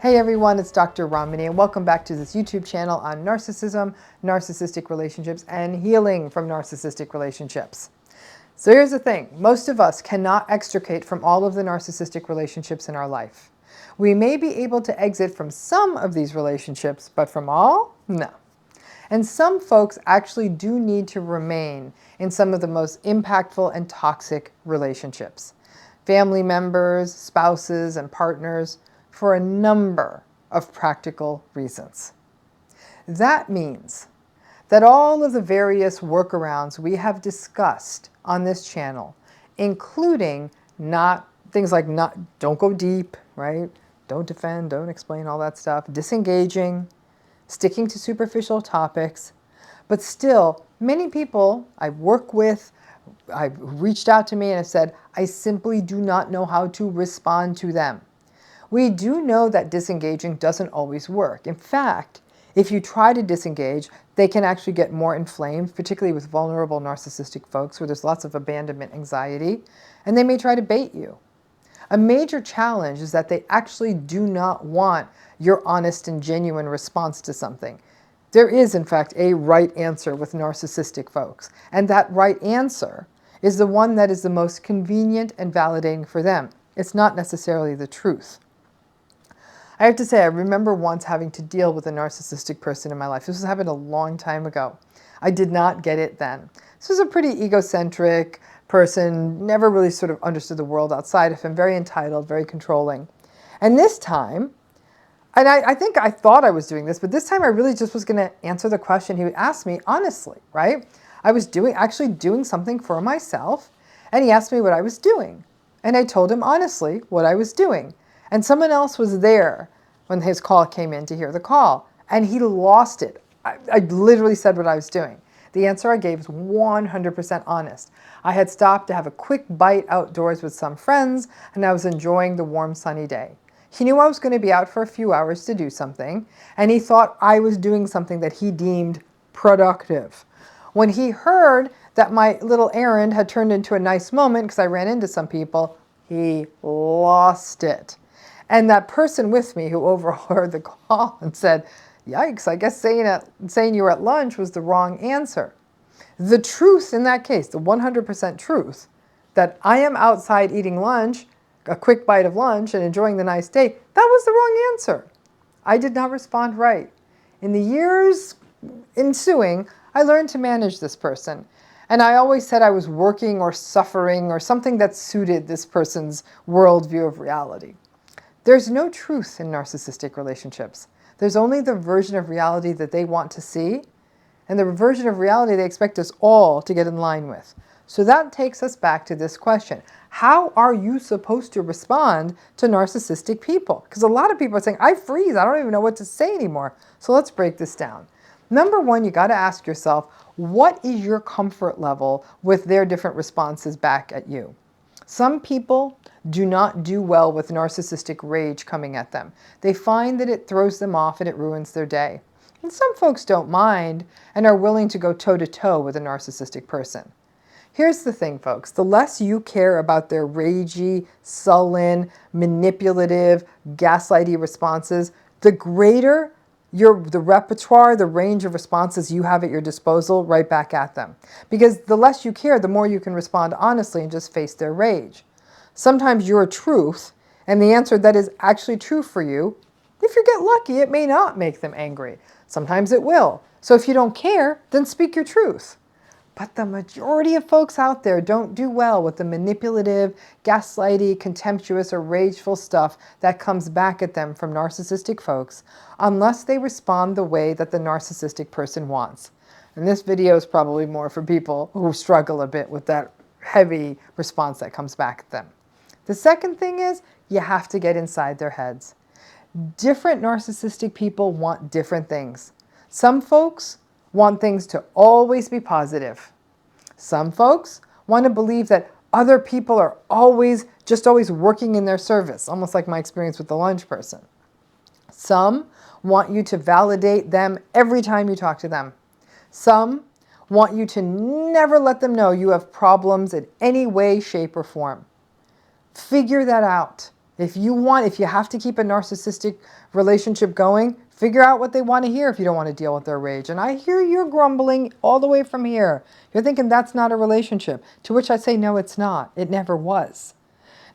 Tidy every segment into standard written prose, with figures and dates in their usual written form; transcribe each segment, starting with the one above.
Hey everyone, it's Dr. Ramani and welcome back to this YouTube channel on narcissism, narcissistic relationships, and healing from narcissistic relationships. So here's the thing, most of us cannot extricate from all of the narcissistic relationships in our life. We may be able to exit from some of these relationships, but from all? No. And some folks actually do need to remain in some of the most impactful and toxic relationships. Family members, spouses, and partners, for a number of practical reasons. That means that all of the various workarounds we have discussed on this channel, including don't go deep, right? Don't defend, don't explain, all that stuff, disengaging, sticking to superficial topics, but still many people I work with, I've reached out to me and have said, I simply do not know how to respond to them. We do know that disengaging doesn't always work. In fact, if you try to disengage, they can actually get more inflamed, particularly with vulnerable narcissistic folks where there's lots of abandonment anxiety, and they may try to bait you. A major challenge is that they actually do not want your honest and genuine response to something. There is, in fact, a right answer with narcissistic folks, and that right answer is the one that is the most convenient and validating for them. It's not necessarily the truth. I have to say, I remember once having to deal with a narcissistic person in my life. This happened a long time ago. I did not get it then. This was a pretty egocentric person, never really sort of understood the world outside of him, very entitled, very controlling. And this time, and I think I thought I was doing this, but this time I really just was going to answer the question he would ask me honestly, right? I was actually doing something for myself, and he asked me what I was doing. And I told him honestly what I was doing. And someone else was there when his call came in to hear the call, and he lost it. I literally said what I was doing. The answer I gave was 100% honest. I had stopped to have a quick bite outdoors with some friends, and I was enjoying the warm sunny day. He knew I was going to be out for a few hours to do something, and he thought I was doing something that he deemed productive. When he heard that my little errand had turned into a nice moment because I ran into some people, he lost it. And that person with me who overheard the call and said, yikes, I guess saying you were at lunch was the wrong answer. The truth in that case, the 100% truth, that I am outside eating lunch, a quick bite of lunch, and enjoying the nice day, that was the wrong answer. I did not respond right. In the years ensuing, I learned to manage this person. And I always said I was working or suffering or something that suited this person's worldview of reality. There's no truth in narcissistic relationships. There's only the version of reality that they want to see, and the version of reality they expect us all to get in line with. So that takes us back to this question. How are you supposed to respond to narcissistic people? Because a lot of people are saying, I freeze, I don't even know what to say anymore. So let's break this down. Number one, you got to ask yourself, what is your comfort level with their different responses back at you? Some people do not do well with narcissistic rage coming at them. They find that it throws them off and it ruins their day. And some folks don't mind and are willing to go toe-to-toe with a narcissistic person. Here's the thing, folks. The less you care about their ragey, sullen, manipulative, gaslighty responses, the greater the repertoire, the range of responses you have at your disposal right back at them. Because the less you care, the more you can respond honestly and just face their rage. Sometimes your truth, and the answer that is actually true for you, if you get lucky, it may not make them angry. Sometimes it will. So if you don't care, then speak your truth. But the majority of folks out there don't do well with the manipulative, gaslighty, contemptuous, or rageful stuff that comes back at them from narcissistic folks unless they respond the way that the narcissistic person wants. And this video is probably more for people who struggle a bit with that heavy response that comes back at them. The second thing is you have to get inside their heads. Different narcissistic people want different things. Some folks want things to always be positive. Some folks want to believe that other people are always working in their service, almost like my experience with the lunch person. Some want you to validate them every time you talk to them. Some want you to never let them know you have problems in any way, shape, or form. Figure that out. If you have to keep a narcissistic relationship going, figure out what they want to hear if you don't want to deal with their rage. And I hear you're grumbling all the way from here. You're thinking that's not a relationship. To which I say, no, it's not. It never was.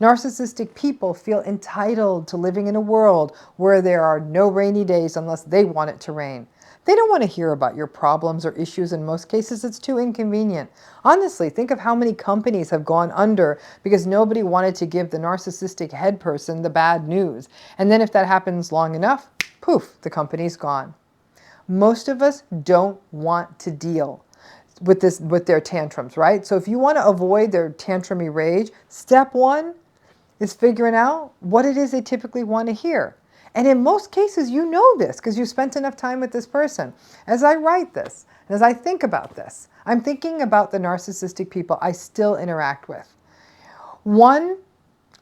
Narcissistic people feel entitled to living in a world where there are no rainy days unless they want it to rain. They don't want to hear about your problems or issues. In most cases, it's too inconvenient. Honestly, think of how many companies have gone under because nobody wanted to give the narcissistic head person the bad news. And then if that happens long enough, poof, the company's gone. Most of us don't want to deal with their tantrums, right? So if you want to avoid their tantrumy rage, step one is figuring out what it is they typically want to hear. And in most cases, you know this because you spent enough time with this person. As I write this, and as I think about this, I'm thinking about the narcissistic people I still interact with. One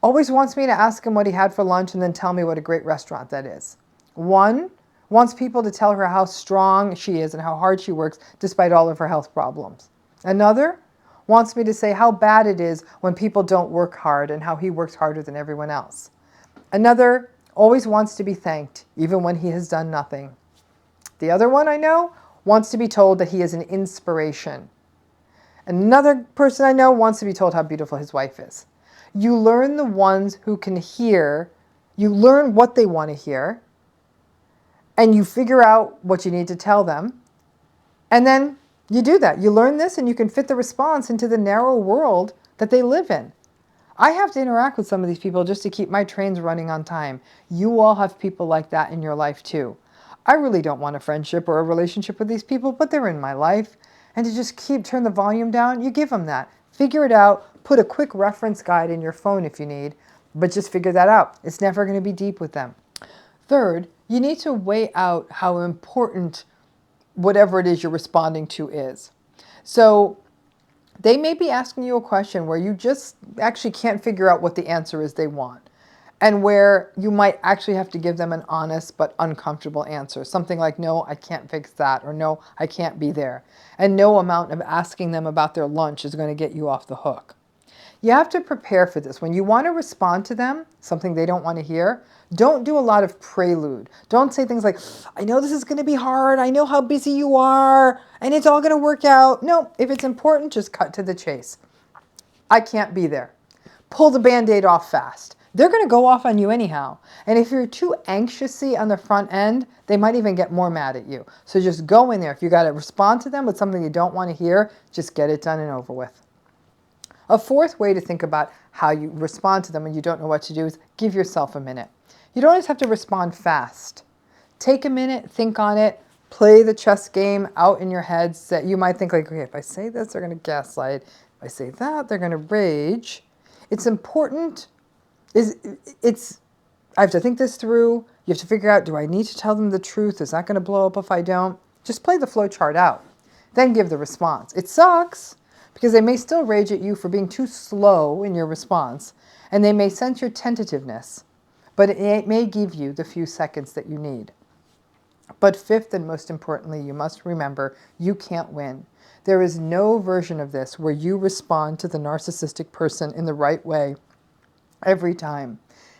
always wants me to ask him what he had for lunch and then tell me what a great restaurant that is. One wants people to tell her how strong she is and how hard she works despite all of her health problems. Another wants me to say how bad it is when people don't work hard and how he works harder than everyone else. Another always wants to be thanked, even when he has done nothing. The other one I know wants to be told that he is an inspiration. Another person I know wants to be told how beautiful his wife is. You learn the ones who can hear, you learn what they want to hear, and you figure out what you need to tell them, and then you do that. You learn this and you can fit the response into the narrow world that they live in. I have to interact with some of these people just to keep my trains running on time. You all have people like that in your life too. I really don't want a friendship or a relationship with these people, but they're in my life. And to just turn the volume down, you give them that. Figure it out. Put a quick reference guide in your phone if you need, but just figure that out. It's never going to be deep with them. Third, you need to weigh out how important whatever it is you're responding to is. So they may be asking you a question where you just actually can't figure out what the answer is they want, and where you might actually have to give them an honest but uncomfortable answer. Something like, no, I can't fix that, or no, I can't be there. And no amount of asking them about their lunch is going to get you off the hook. You have to prepare for this. When you want to respond to them, something they don't want to hear, don't do a lot of prelude. Don't say things like, I know this is going to be hard. I know how busy you are, and it's all going to work out. No, if it's important, just cut to the chase. I can't be there. Pull the Band-Aid off fast. They're going to go off on you anyhow. And if you're too anxiously on the front end, they might even get more mad at you. So just go in there. If you got to respond to them with something you don't want to hear, just get it done and over with. A fourth way to think about how you respond to them when you don't know what to do is give yourself a minute. You don't always have to respond fast. Take a minute, think on it, play the chess game out in your heads that you might think like, okay, if I say this, they're going to gaslight. If I say that, they're going to rage. It's important. I have to think this through. You have to figure out, do I need to tell them the truth? Is that going to blow up if I don't? Just play the flow chart out. Then give the response. It sucks because they may still rage at you for being too slow in your response, and they may sense your tentativeness, but it may give you the few seconds that you need. But fifth and most importantly, you must remember you can't win. There is no version of this where you respond to the narcissistic person in the right way every time.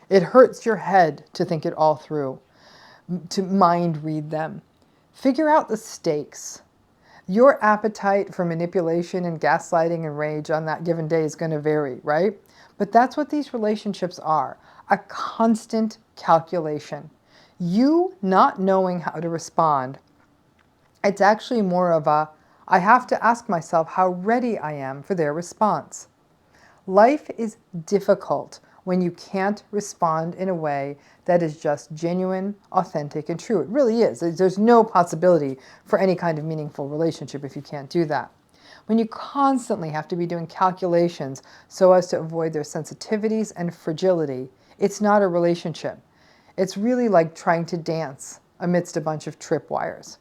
It hurts your head to think it all through, to mind read them. Figure out the stakes. Your appetite for manipulation and gaslighting and rage on that given day is going to vary, right? But that's what these relationships are, a constant calculation. You not knowing how to respond, it's actually more of a, I have to ask myself how ready I am for their response. Life is difficult when you can't respond in a way that is just genuine, authentic, and true. It really is. There's no possibility for any kind of meaningful relationship if you can't do that. When you constantly have to be doing calculations so as to avoid their sensitivities and fragility, it's not a relationship. It's really like trying to dance amidst a bunch of tripwires.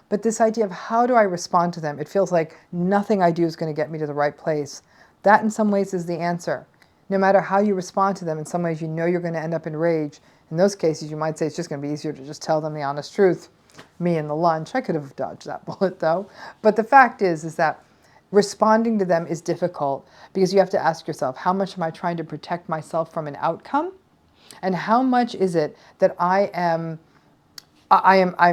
But this idea of how do I respond to them, it feels like nothing I do is going to get me to the right place. That in some ways is the answer. No matter how you respond to them, in some ways you know you're going to end up in rage. In those cases, you might say it's just going to be easier to just tell them the honest truth. Me and the lunch. I could have dodged that bullet though. But the fact is that responding to them is difficult because you have to ask yourself, how much am I trying to protect myself from an outcome? And how much is it that I'm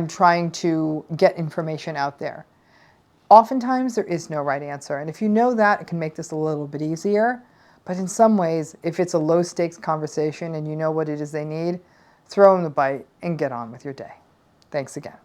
trying to get information out there? Oftentimes there is no right answer. And if you know that, it can make this a little bit easier. But in some ways, if it's a low stakes conversation and you know what it is they need, throw them the bite and get on with your day. Thanks again.